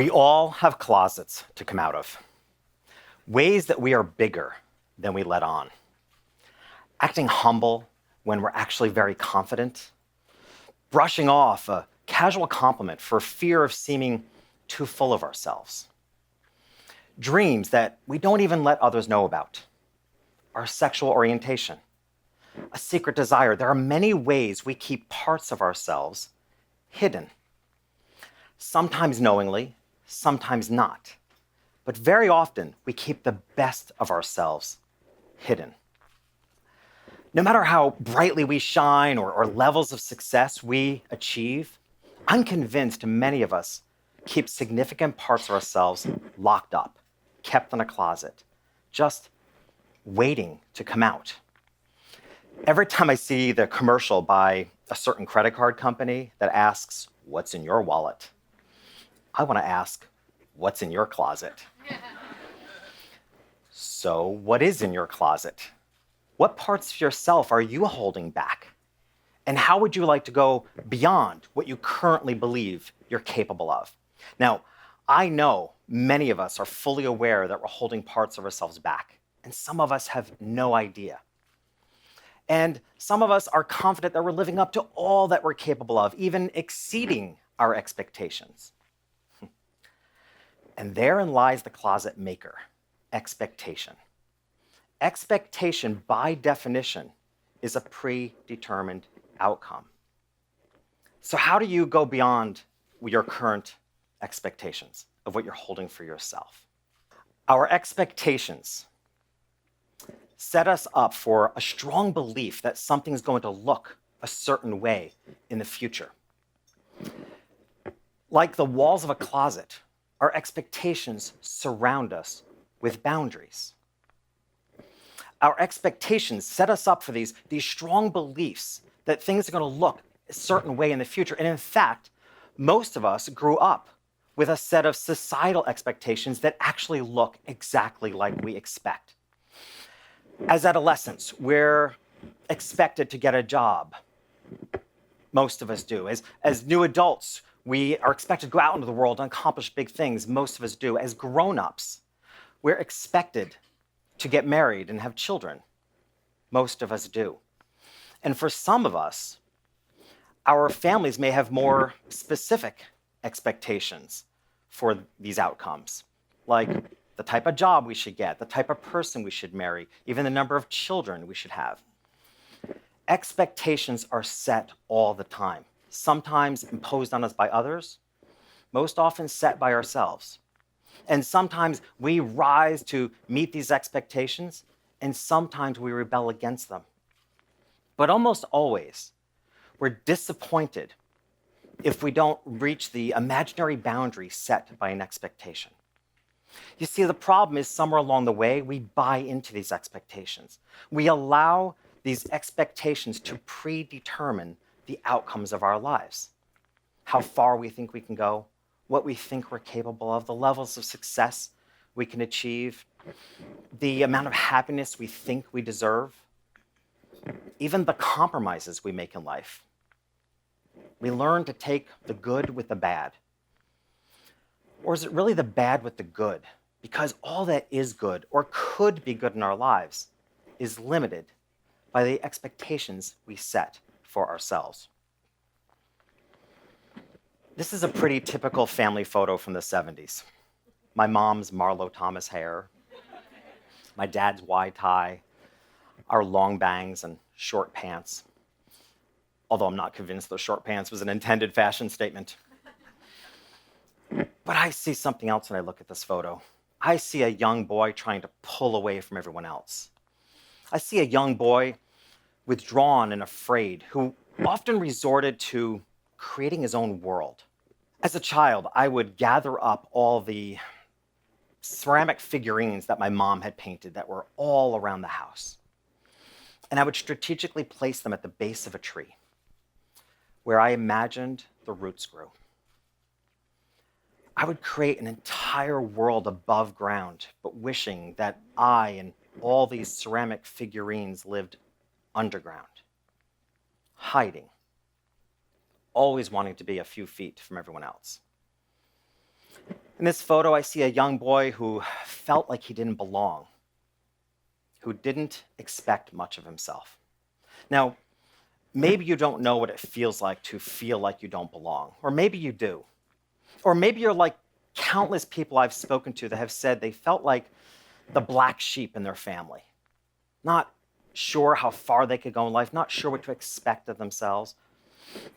We all have closets to come out of, ways that we are bigger than we let on, acting humble when we're actually very confident, brushing off a casual compliment for fear of seeming too full of ourselves, dreams that we don't even let others know about, our sexual orientation, a secret desire. There are many ways we keep parts of ourselves hidden, sometimes knowingly, sometimes not. But very often, we keep the best of ourselves hidden. No matter how brightly we shine or levels of success we achieve, I'm convinced many of us keep significant parts of ourselves locked up, kept in a closet, just waiting to come out. Every time I see the commercial by a certain credit card company that asks, "What's in your wallet?" I want to ask, "What's in your closet?" So, what is in your closet? What parts of yourself are you holding back? And how would you like to go beyond what you currently believe you're capable of? Now, I know many of us are fully aware that we're holding parts of ourselves back, and some of us have no idea. And some of us are confident that we're living up to all that we're capable of, even exceeding our expectations. And therein lies the closet maker, expectation. Expectation, by definition, is a predetermined outcome. So how do you go beyond your current expectations of what you're holding for yourself? Our expectations set us up for a strong belief that something's going to look a certain way in the future. Like the walls of a closet, our expectations surround us with boundaries. Our expectations set us up for these strong beliefs that things are going to look a certain way in the future. And in fact, most of us grew up with a set of societal expectations that actually look exactly like we expect. As adolescents, we're expected to get a job. Most of us do. As new adults, we are expected to go out into the world and accomplish big things. Most of us do. As grown-ups, we're expected to get married and have children. Most of us do. And for some of us, our families may have more specific expectations for these outcomes, like the type of job we should get, the type of person we should marry, even the number of children we should have. Expectations are set all the time, sometimes imposed on us by others, most often set by ourselves. And sometimes we rise to meet these expectations, and sometimes we rebel against them. But almost always, we're disappointed if we don't reach the imaginary boundary set by an expectation. You see, the problem is somewhere along the way, we buy into these expectations. We allow these expectations to predetermine the outcomes of our lives, how far we think we can go, what we think we're capable of, the levels of success we can achieve, the amount of happiness we think we deserve, even the compromises we make in life. We learn to take the good with the bad. Or is it really the bad with the good? Because all that is good or could be good in our lives is limited by the expectations we set for ourselves. This is a pretty typical family photo from the 70s. My mom's Marlo Thomas hair, my dad's wide tie, our long bangs and short pants. Although I'm not convinced those short pants was an intended fashion statement. But I see something else when I look at this photo. I see a young boy trying to pull away from everyone else. I see a young boy withdrawn and afraid who often resorted to creating his own world. As a child, I would gather up all the ceramic figurines that my mom had painted that were all around the house. And I would strategically place them at the base of a tree where I imagined the roots grew. I would create an entire world above ground, but wishing that I and all these ceramic figurines lived underground, hiding, always wanting to be a few feet from everyone else. In this photo, I see a young boy who felt like he didn't belong, who didn't expect much of himself. Now, maybe you don't know what it feels like to feel like you don't belong, or maybe you do. Or maybe you're like countless people I've spoken to that have said they felt like the black sheep in their family, not sure how far they could go in life, not sure what to expect of themselves.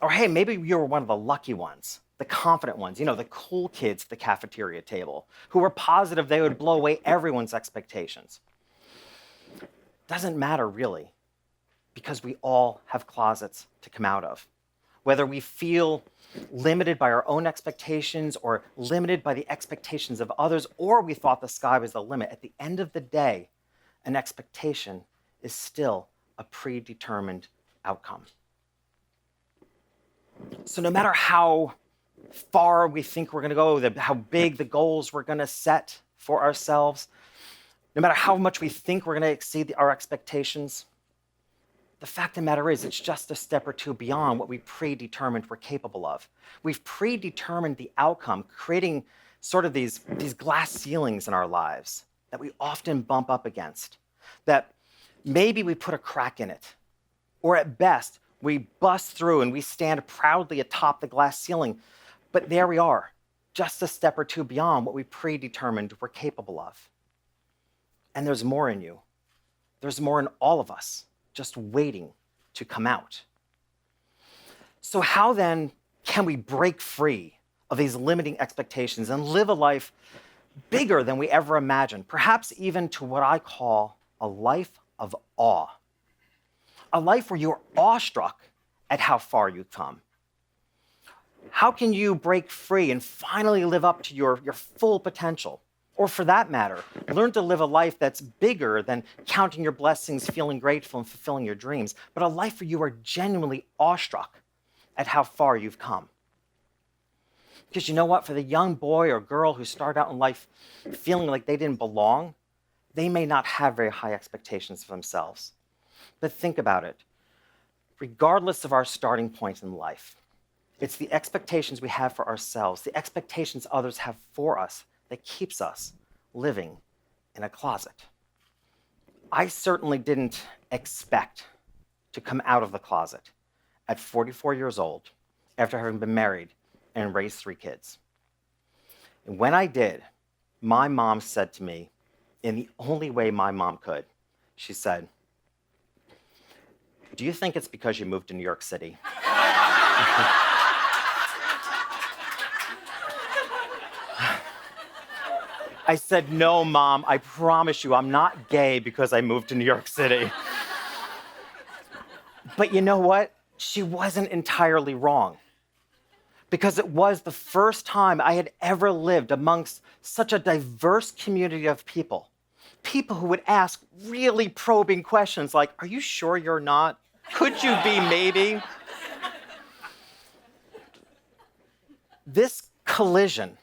Or hey, maybe you were one of the lucky ones, the confident ones, the cool kids at the cafeteria table, who were positive they would blow away everyone's expectations. Doesn't matter really, because we all have closets to come out of. Whether we feel limited by our own expectations or limited by the expectations of others, or we thought the sky was the limit, at the end of the day, an expectation is still a predetermined outcome. So no matter how far we think we're going to go, how big the goals we're going to set for ourselves, no matter how much we think we're going to exceed our expectations, the fact of the matter is it's just a step or two beyond what we predetermined we're capable of. We've predetermined the outcome, creating sort of these glass ceilings in our lives that we often bump up against, that maybe we put a crack in it, or at best, we bust through and we stand proudly atop the glass ceiling. But there we are, just a step or two beyond what we predetermined we're capable of. And there's more in you. There's more in all of us, just waiting to come out. So how then can we break free of these limiting expectations and live a life bigger than we ever imagined, perhaps even to what I call a life of awe? A life where you're awestruck at how far you've come. How can you break free and finally live up to your full potential? Or for that matter, learn to live a life that's bigger than counting your blessings, feeling grateful, and fulfilling your dreams, but a life where you are genuinely awestruck at how far you've come. Because you know what? For the young boy or girl who started out in life feeling like they didn't belong, they may not have very high expectations of themselves. But think about it. Regardless of our starting point in life, it's the expectations we have for ourselves, the expectations others have for us, that keeps us living in a closet. I certainly didn't expect to come out of the closet at 44 years old after having been married and raised 3 kids. And when I did, my mom said to me, in the only way my mom could, she said, "Do you think it's because you moved to New York City?" I said, "No, Mom, I promise you, I'm not gay because I moved to New York City." But you know what? She wasn't entirely wrong. Because it was the first time I had ever lived amongst such a diverse community of people. People who would ask really probing questions like, "Are you sure you're not? Could you be maybe?" This collision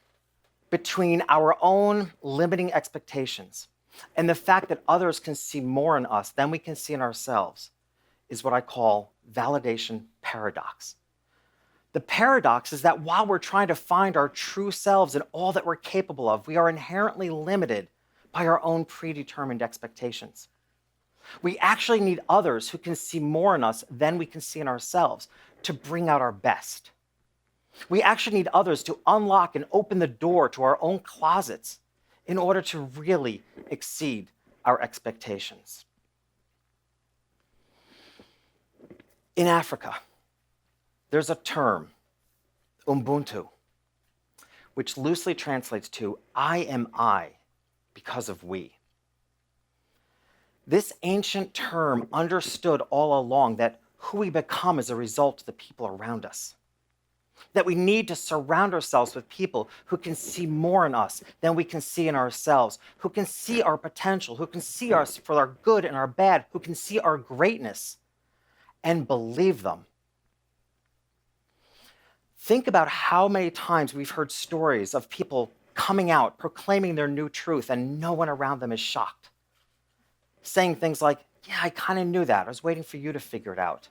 between our own limiting expectations and the fact that others can see more in us than we can see in ourselves is what I call validation paradox. The paradox is that while we're trying to find our true selves and all that we're capable of, we are inherently limited by our own predetermined expectations. We actually need others who can see more in us than we can see in ourselves to bring out our best. We actually need others to unlock and open the door to our own closets in order to really exceed our expectations. In Africa, there's a term, Ubuntu, which loosely translates to "I am I because of we." This ancient term understood all along that who we become is a result of the people around us. That we need to surround ourselves with people who can see more in us than we can see in ourselves, who can see our potential, who can see us for our good and our bad, who can see our greatness and believe them. Think about how many times we've heard stories of people coming out, proclaiming their new truth, and no one around them is shocked. Saying things like, "Yeah, I kind of knew that. I was waiting for you to figure it out."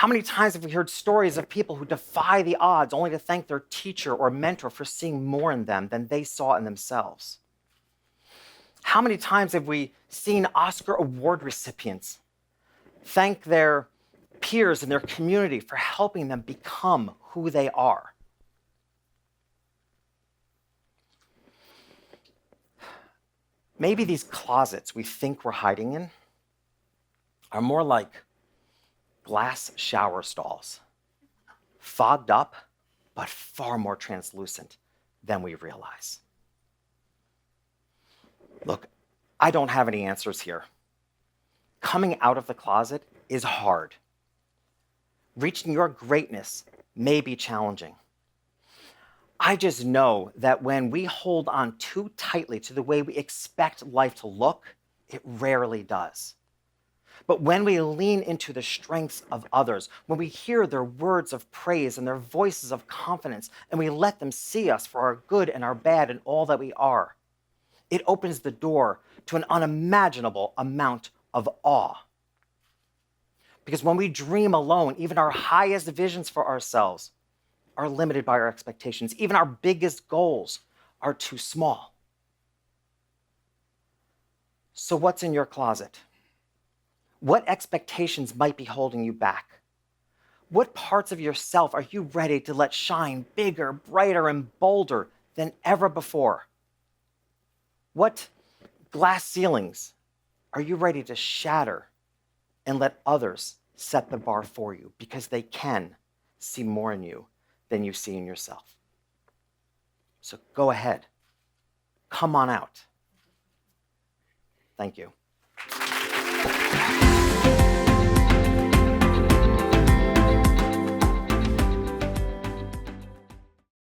How many times have we heard stories of people who defy the odds only to thank their teacher or mentor for seeing more in them than they saw in themselves? How many times have we seen Oscar award recipients thank their peers in their community for helping them become who they are? Maybe these closets we think we're hiding in are more like glass shower stalls, fogged up, but far more translucent than we realize. Look, I don't have any answers here. Coming out of the closet is hard. Reaching your greatness may be challenging. I just know that when we hold on too tightly to the way we expect life to look, it rarely does. But when we lean into the strengths of others, when we hear their words of praise and their voices of confidence, and we let them see us for our good and our bad and all that we are, it opens the door to an unimaginable amount of awe. Because when we dream alone, even our highest visions for ourselves are limited by our expectations. Even our biggest goals are too small. So what's in your closet? What expectations might be holding you back? What parts of yourself are you ready to let shine bigger, brighter, and bolder than ever before? What glass ceilings are you ready to shatter and let others set the bar for you because they can see more in you than you see in yourself? So go ahead. Come on out. Thank you.